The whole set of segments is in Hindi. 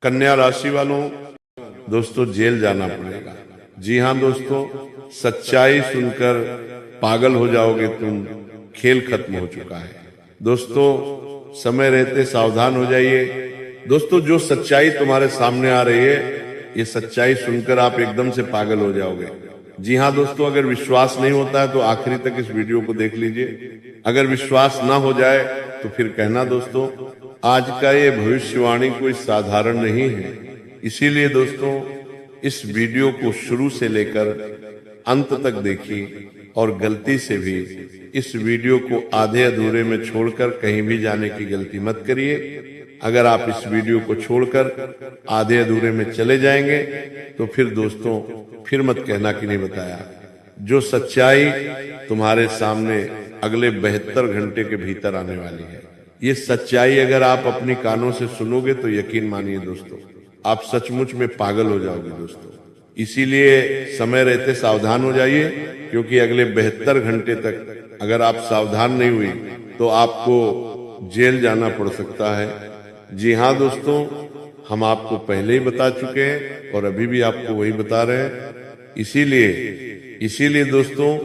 कन्या राशि वालों, दोस्तों जेल जाना पड़ेगा। जी हाँ दोस्तों, सच्चाई सुनकर पागल हो जाओगे तुम, खेल खत्म हो चुका है। दोस्तों समय रहते सावधान हो जाइए। दोस्तों जो सच्चाई तुम्हारे सामने आ रही है, ये सच्चाई सुनकर आप एकदम से पागल हो जाओगे। जी हाँ दोस्तों, अगर विश्वास नहीं होता है तो आखिरी तक इस वीडियो को देख लीजिए। अगर विश्वास ना हो जाए तो फिर कहना। दोस्तों आज का ये भविष्यवाणी कोई साधारण नहीं है, इसीलिए दोस्तों इस वीडियो को शुरू से लेकर अंत तक देखिए और गलती से भी इस वीडियो को आधे अधूरे में छोड़कर कहीं भी जाने की गलती मत करिए। अगर आप इस वीडियो को छोड़कर आधे अधूरे में चले जाएंगे तो फिर दोस्तों फिर मत कहना कि नहीं बताया। जो सच्चाई तुम्हारे सामने अगले 72 घंटे के भीतर आने वाली है, ये सच्चाई अगर आप अपनी कानों से सुनोगे तो यकीन मानिए दोस्तों आप सचमुच में पागल हो जाओगे दोस्तों। इसीलिए समय रहते सावधान हो जाइए, क्योंकि अगले 72 घंटे तक अगर आप सावधान नहीं हुई तो आपको जेल जाना पड़ सकता है। जी हाँ दोस्तों, हम आपको पहले ही बता चुके हैं और अभी भी आपको वही बता रहे हैं। इसीलिए दोस्तों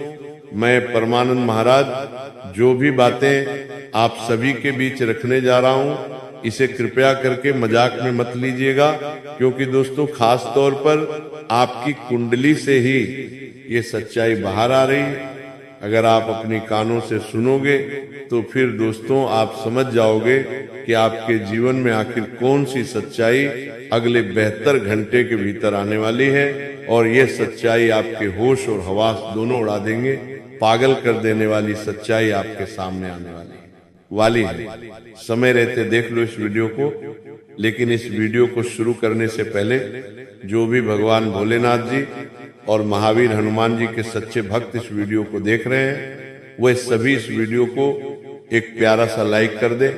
मैं परमानंद महाराज जो भी बातें आप सभी के बीच रखने जा रहा हूं, इसे कृपया करके मजाक में मत लीजिएगा, क्योंकि दोस्तों खास तौर पर आपकी कुंडली से ही ये सच्चाई बाहर आ रही है। अगर आप अपनी कानों से सुनोगे तो फिर दोस्तों आप समझ जाओगे कि आपके जीवन में आखिर कौन सी सच्चाई अगले 72 घंटे के भीतर आने वाली है, और ये सच्चाई आपके होश और हवास दोनों उड़ा देंगे। पागल कर देने वाली सच्चाई आपके सामने आने वाली है। समय रहते देख लो इस वीडियो को। लेकिन इस वीडियो को शुरू करने से पहले जो भी भगवान भोलेनाथ जी और महावीर हनुमान जी के सच्चे भक्त इस वीडियो को देख रहे हैं, वे सभी इस वीडियो को एक प्यारा सा लाइक कर दे,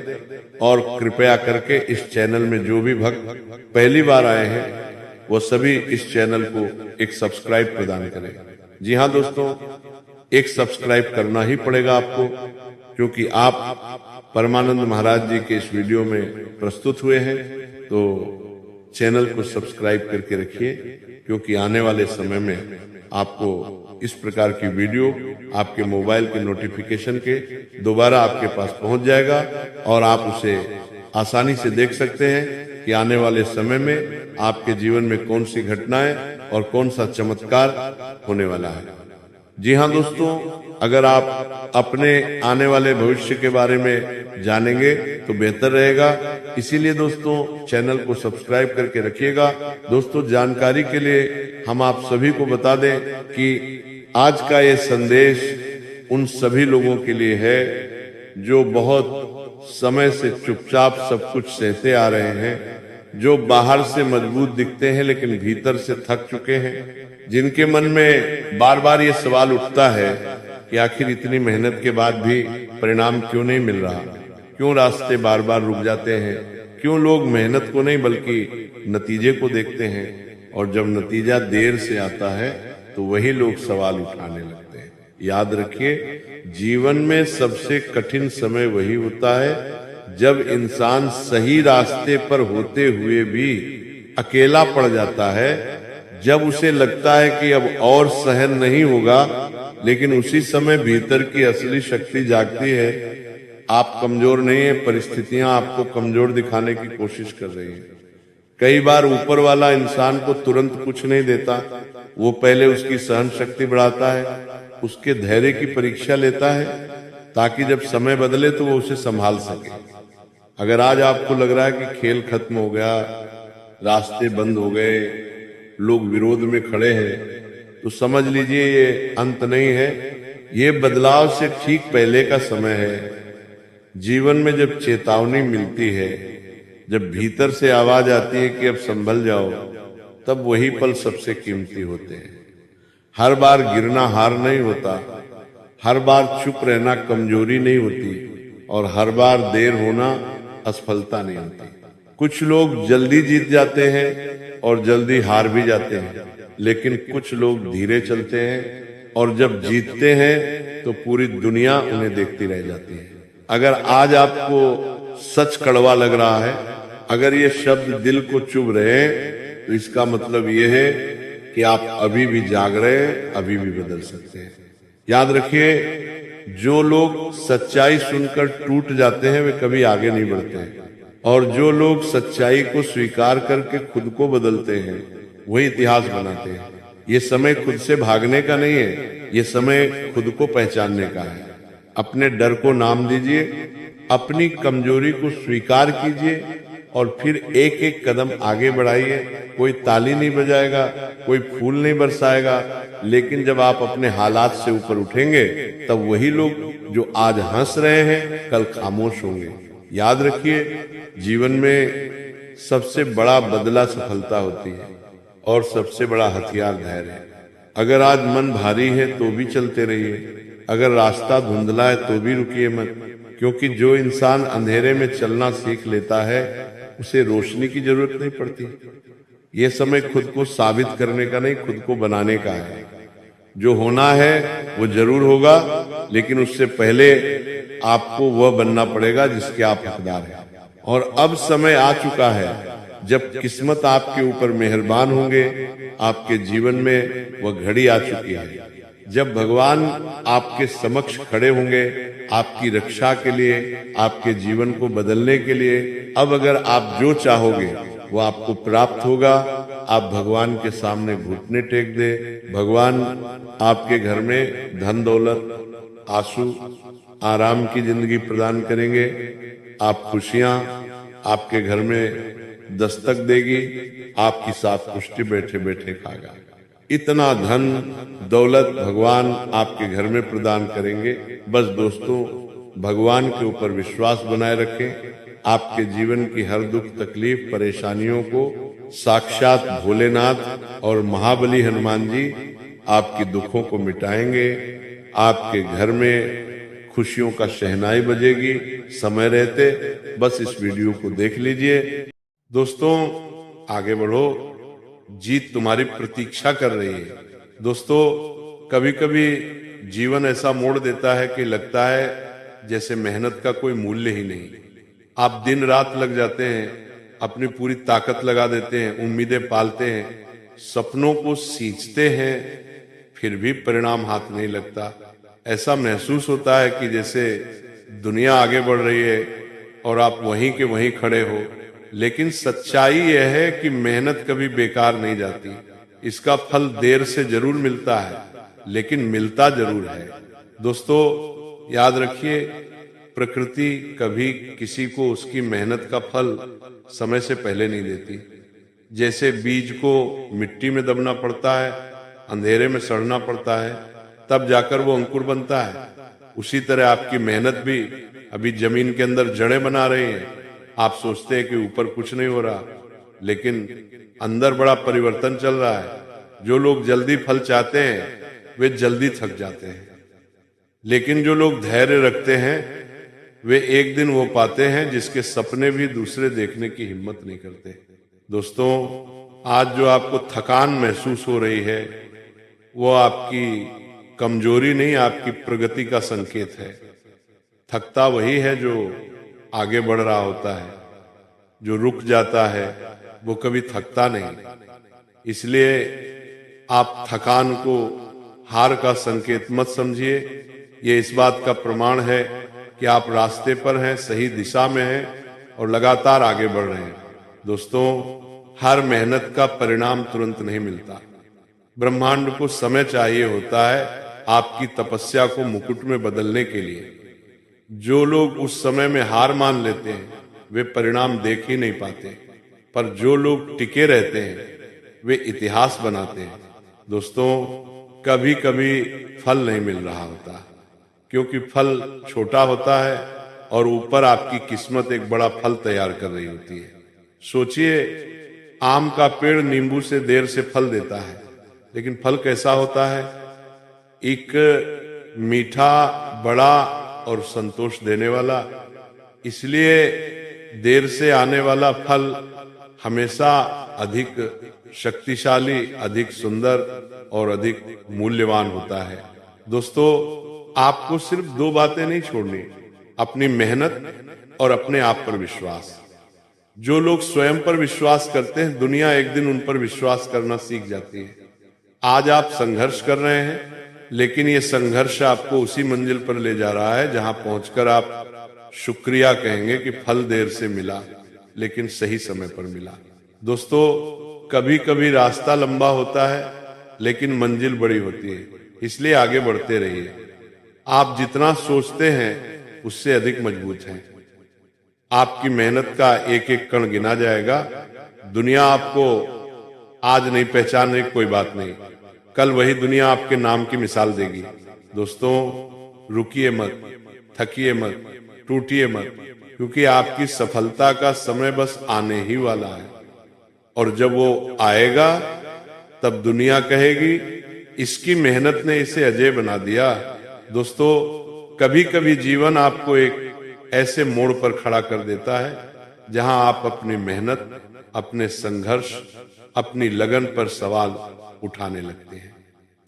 और कृपया करके इस चैनल में जो भी भक्त पहली बार आए हैं वो सभी इस चैनल को एक सब्सक्राइब प्रदान करें। जी हाँ दोस्तों, एक सब्सक्राइब करना ही पड़ेगा आपको, क्योंकि आप परमानंद महाराज जी के इस वीडियो में प्रस्तुत हुए हैं। तो चैनल को सब्सक्राइब करके रखिए, क्योंकि आने वाले समय में आपको इस प्रकार की वीडियो आपके मोबाइल के नोटिफिकेशन के दोबारा आपके पास पहुंच जाएगा, और आप उसे आसानी से देख सकते हैं कि आने वाले समय में आपके जीवन में कौन सी घटनाएं और कौन सा चमत्कार होने वाला है। जी हाँ दोस्तों, अगर आप अपने आने वाले भविष्य के बारे में जानेंगे तो बेहतर रहेगा। इसीलिए दोस्तों चैनल को सब्सक्राइब करके रखिएगा। दोस्तों जानकारी के लिए हम आप सभी को बता दें कि आज का ये संदेश उन सभी लोगों के लिए है जो बहुत समय से चुपचाप सब कुछ सहते आ रहे हैं, जो बाहर से मजबूत दिखते हैं लेकिन भीतर से थक चुके हैं, जिनके मन में बार बार ये सवाल उठता है कि आखिर इतनी मेहनत के बाद भी परिणाम क्यों नहीं मिल रहा, क्यों रास्ते बार बार रुक जाते हैं, क्यों लोग मेहनत को नहीं बल्कि नतीजे को देखते हैं, और जब नतीजा देर से आता है तो वही लोग सवाल उठाने लगते हैं। याद रखिए, जीवन में सबसे कठिन समय वही होता है जब इंसान सही रास्ते पर होते हुए भी अकेला पड़ जाता है, जब उसे लगता है कि अब और सहन नहीं होगा, लेकिन उसी समय भीतर की असली शक्ति जागती है। आप कमजोर नहीं है, परिस्थितियां आपको कमजोर दिखाने की कोशिश कर रही है। कई बार ऊपर वाला इंसान को तुरंत कुछ नहीं देता, वो पहले उसकी सहन शक्ति बढ़ाता है, उसके धैर्य की परीक्षा लेता है, ताकि जब समय बदले तो वो उसे संभाल सके। अगर आज आपको लग रहा है कि खेल खत्म हो गया, रास्ते बंद हो गए, लोग विरोध में खड़े हैं, तो समझ लीजिए ये अंत नहीं है, ये बदलाव से ठीक पहले का समय है। जीवन में जब चेतावनी मिलती है, जब भीतर से आवाज आती है कि अब संभल जाओ, तब वही पल सबसे कीमती होते हैं। हर बार गिरना हार नहीं होता, हर बार चुप रहना कमजोरी नहीं होती, और हर बार देर होना असफलता नहीं होती। कुछ लोग जल्दी जीत जाते हैं और जल्दी हार भी जाते हैं, लेकिन कुछ लोग धीरे चलते हैं और जब जीतते हैं तो पूरी दुनिया उन्हें देखती रह जाती है। अगर आज आपको सच कड़वा लग रहा है, अगर ये शब्द दिल को चुभ रहे हैं तो इसका मतलब ये है कि आप अभी भी जाग रहे हैं, अभी भी बदल सकते हैं। याद रखिए, जो लोग सच्चाई सुनकर टूट जाते हैं वे कभी आगे नहीं बढ़ते हैं, और जो लोग सच्चाई को स्वीकार करके खुद को बदलते हैं वही इतिहास बनाते हैं। ये समय खुद से भागने का नहीं है, ये समय खुद को पहचानने का है। अपने डर को नाम दीजिए, अपनी कमजोरी को स्वीकार कीजिए और फिर एक एक कदम आगे बढ़ाइए। कोई ताली नहीं बजाएगा, कोई फूल नहीं बरसाएगा, लेकिन जब आप अपने हालात से ऊपर उठेंगे तब वही लोग जो आज हंस रहे हैं कल खामोश होंगे। याद रखिए, जीवन में सबसे बड़ा बदला सफलता होती है और सबसे बड़ा हथियार धैर्य है। अगर आज मन भारी है तो भी चलते रहिए, अगर रास्ता धुंधला है तो भी रुकिए मत, क्योंकि जो इंसान अंधेरे में चलना सीख लेता है उसे रोशनी की जरूरत नहीं पड़ती। ये समय खुद को साबित करने का नहीं, खुद को बनाने का है। जो होना है वो जरूर होगा, लेकिन उससे पहले आपको वह बनना पड़ेगा जिसके आप हकदार हैं। और अब समय आ चुका है जब किस्मत आपके ऊपर मेहरबान होंगे। आपके जीवन में वह घड़ी आ चुकी है जब भगवान आपके समक्ष खड़े होंगे आपकी रक्षा के लिए, आपके जीवन को बदलने के लिए। अब अगर आप जो चाहोगे वो आपको प्राप्त होगा। आप भगवान के सामने घुटने टेक दे, भगवान आपके घर में धन दौलत, आंसू, आराम की जिंदगी प्रदान करेंगे। आप खुशियां आपके घर में दस्तक देगी, आपकी साथ पुष्टि बैठे बैठे खाएगा। इतना धन दौलत भगवान आपके घर में प्रदान करेंगे। बस दोस्तों, भगवान के ऊपर विश्वास बनाए रखें। आपके जीवन की हर दुख तकलीफ परेशानियों को साक्षात भोलेनाथ और महाबली हनुमान जी आपके दुखों को मिटाएंगे। आपके घर में खुशियों का शहनाई बजेगी समय रहते। बस इस वीडियो को देख लीजिए। दोस्तों, आगे बढ़ो, जीत तुम्हारी प्रतीक्षा कर रही है। दोस्तों, कभी कभी जीवन ऐसा मोड़ देता है कि लगता है जैसे मेहनत का कोई मूल्य ही नहीं। आप दिन रात लग जाते हैं, अपनी पूरी ताकत लगा देते हैं, उम्मीदें पालते हैं, सपनों को सींचते हैं, फिर भी परिणाम हाथ नहीं लगता। ऐसा महसूस होता है कि जैसे दुनिया आगे बढ़ रही है और आप वहीं के वहीं खड़े हो। लेकिन सच्चाई यह है कि मेहनत कभी बेकार नहीं जाती। इसका फल देर से जरूर मिलता है, लेकिन मिलता जरूर है। दोस्तों, याद रखिए, प्रकृति कभी किसी को उसकी मेहनत का फल समय से पहले नहीं देती। जैसे बीज को मिट्टी में दबना पड़ता है, अंधेरे में सड़ना पड़ता है, तब जाकर वो अंकुर बनता है। उसी तरह आपकी मेहनत भी अभी जमीन के अंदर जड़ें बना रही है। आप सोचते हैं कि ऊपर कुछ नहीं हो रहा, लेकिन अंदर बड़ा परिवर्तन चल रहा है। जो लोग जल्दी फल चाहते हैं वे जल्दी थक जाते हैं, लेकिन जो लोग धैर्य रखते हैं वे एक दिन वो पाते हैं जिसके सपने भी दूसरे देखने की हिम्मत नहीं करते। दोस्तों, आज जो आपको थकान महसूस हो रही है वो आपकी कमजोरी नहीं, आपकी प्रगति का संकेत है। थकता वही है जो आगे बढ़ रहा होता है, जो रुक जाता है वो कभी थकता नहीं। इसलिए आप थकान को हार का संकेत मत समझिए। ये इस बात का प्रमाण है कि आप रास्ते पर हैं, सही दिशा में हैं और लगातार आगे बढ़ रहे हैं। दोस्तों, हर मेहनत का परिणाम तुरंत नहीं मिलता। ब्रह्मांड को समय चाहिए होता है आपकी तपस्या को मुकुट में बदलने के लिए। जो लोग उस समय में हार मान लेते हैं वे परिणाम देख ही नहीं पाते, पर जो लोग टिके रहते हैं वे इतिहास बनाते हैं। दोस्तों, कभी कभी फल नहीं मिल रहा होता, क्योंकि फल छोटा होता है और ऊपर आपकी किस्मत एक बड़ा फल तैयार कर रही होती है। सोचिए, आम का पेड़ नींबू से देर से फल देता है, लेकिन फल कैसा होता है? एक मीठा, बड़ा और संतोष देने वाला। इसलिए देर से आने वाला फल हमेशा अधिक शक्तिशाली, अधिक सुंदर और अधिक मूल्यवान होता है। दोस्तों, आपको सिर्फ दो बातें नहीं छोड़नी, अपनी मेहनत और अपने आप पर विश्वास। जो लोग स्वयं पर विश्वास करते हैं, दुनिया एक दिन उन पर विश्वास करना सीख जाती है। आज आप संघर्ष कर रहे हैं, लेकिन ये संघर्ष आपको उसी मंजिल पर ले जा रहा है जहां पहुंचकर आप शुक्रिया कहेंगे कि फल देर से मिला, लेकिन सही समय पर मिला। दोस्तों, कभी कभी रास्ता लंबा होता है, लेकिन मंजिल बड़ी होती है, इसलिए आगे बढ़ते रहिए। आप जितना सोचते हैं उससे अधिक मजबूत हैं। आपकी मेहनत का एक एक कण गिना जाएगा। दुनिया आपको आज नहीं पहचान रही, कोई बात नहीं, कल वही दुनिया आपके नाम की मिसाल देगी। दोस्तों, रुकिए मत, थकिए मत, टूटिए मत, क्योंकि आपकी सफलता का समय बस आने ही वाला है। और जब वो आएगा तब दुनिया कहेगी, इसकी मेहनत ने इसे अजय बना दिया। दोस्तों, कभी कभी जीवन आपको एक ऐसे मोड़ पर खड़ा कर देता है जहां आप अपनी मेहनत, अपने संघर्ष, अपनी लगन पर सवाल उठाने लगते हैं।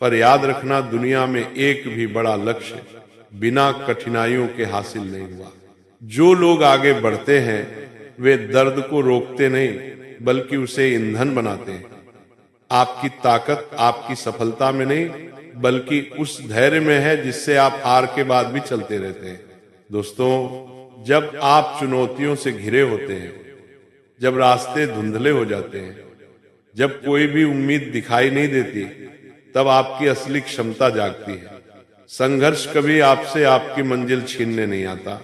पर याद रखना, दुनिया में एक भी बड़ा लक्ष्य बिना कठिनाइयों के हासिल नहीं हुआ। जो लोग आगे बढ़ते हैं वे दर्द को रोकते नहीं, बल्कि उसे ईंधन बनाते हैं। आपकी ताकत आपकी सफलता में नहीं, बल्कि उस धैर्य में है जिससे आप हार के बाद भी चलते रहते हैं। दोस्तों, जब आप चुनौतियों से घिरे होते हैं, जब रास्ते धुंधले हो जाते हैं, जब कोई भी उम्मीद दिखाई नहीं देती, तब आपकी असली क्षमता जागती है। संघर्ष कभी आपसे आपकी मंजिल छीनने नहीं आता,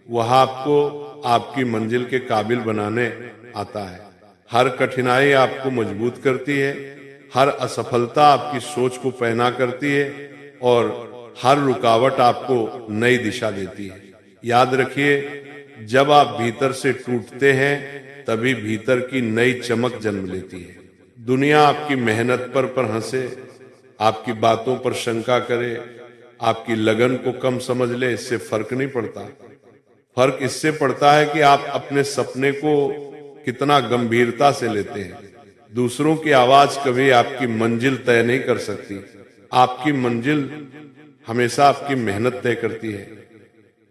वह आपको आपकी मंजिल के काबिल बनाने आता है। हर कठिनाई आपको मजबूत करती है, हर असफलता आपकी सोच को पैना करती है, और हर रुकावट आपको नई दिशा देती है। याद रखिए, जब आप भीतर से टूटते हैं तभी भीतर की नई चमक जन्म लेती है। दुनिया आपकी मेहनत पर हंसे, आपकी बातों पर शंका करे, आपकी लगन को कम समझ ले, इससे फर्क नहीं पड़ता। फर्क इससे पड़ता है कि आप अपने सपने को कितना गंभीरता से लेते हैं। दूसरों की आवाज कभी आपकी मंजिल तय नहीं कर सकती। आपकी मंजिल हमेशा आपकी मेहनत तय करती है,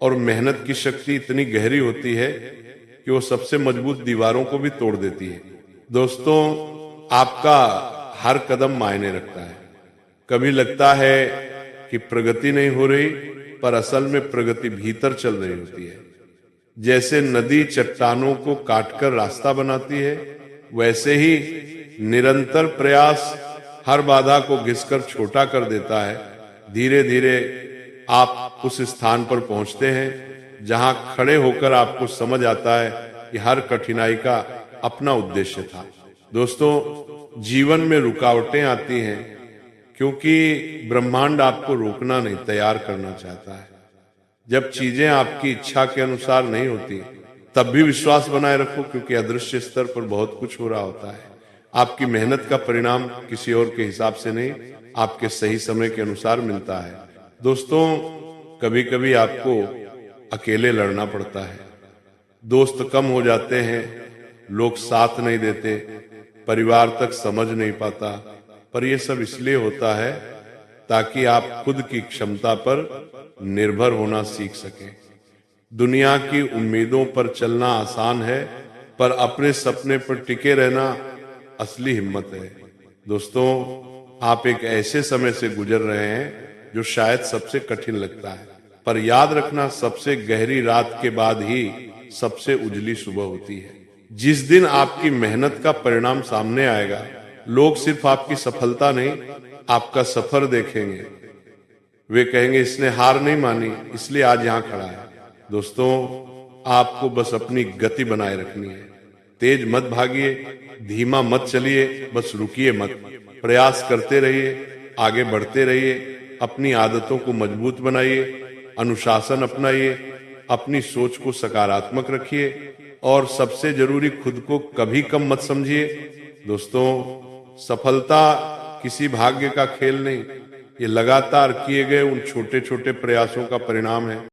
और मेहनत की शक्ति इतनी गहरी होती है कि वो सबसे मजबूत दीवारों को भी तोड़ देती है। दोस्तों, आपका हर कदम मायने रखता है। कभी लगता है कि प्रगति नहीं हो रही, पर असल में प्रगति भीतर चल रही होती है। जैसे नदी चट्टानों को काटकर रास्ता बनाती है, वैसे ही निरंतर प्रयास हर बाधा को घिसकर छोटा कर देता है। धीरे धीरे आप उस स्थान पर पहुंचते हैं जहां खड़े होकर आपको समझ आता है कि हर कठिनाई का अपना उद्देश्य था। दोस्तों, जीवन में रुकावटें आती हैं क्योंकि ब्रह्मांड आपको रोकना नहीं, तैयार करना चाहता है। जब चीजें आपकी इच्छा के अनुसार नहीं होती, तब भी विश्वास बनाए रखो, क्योंकि अदृश्य स्तर पर बहुत कुछ हो रहा होता है। आपकी मेहनत का परिणाम किसी और के हिसाब से नहीं, आपके सही समय के अनुसार मिलता है। दोस्तों, कभी कभी आपको अकेले लड़ना पड़ता है। दोस्त कम हो जाते हैं, लोग साथ नहीं देते, परिवार तक समझ नहीं पाता, पर यह सब इसलिए होता है ताकि आप खुद की क्षमता पर निर्भर होना सीख सकें। दुनिया की उम्मीदों पर चलना आसान है, पर अपने सपने पर टिके रहना असली हिम्मत है। दोस्तों, आप एक ऐसे समय से गुजर रहे हैं जो शायद सबसे कठिन लगता है, पर याद रखना, सबसे गहरी रात के बाद ही सबसे उजली सुबह होती है। जिस दिन आपकी मेहनत का परिणाम सामने आएगा, लोग सिर्फ आपकी सफलता नहीं, आपका सफर देखेंगे। वे कहेंगे, इसने हार नहीं मानी, इसलिए आज यहां खड़ा है। दोस्तों, आपको बस अपनी गति बनाए रखनी है। तेज मत भागिए, धीमा मत चलिए, बस रुकिए मत। प्रयास करते रहिए, आगे बढ़ते रहिए, अपनी आदतों को मजबूत बनाइए, अनुशासन अपनाइए, अपनी सोच को सकारात्मक रखिए, और सबसे जरूरी, खुद को कभी कम मत समझिए। दोस्तों, सफलता किसी भाग्य का खेल नहीं, ये लगातार किए गए उन छोटे छोटे प्रयासों का परिणाम है।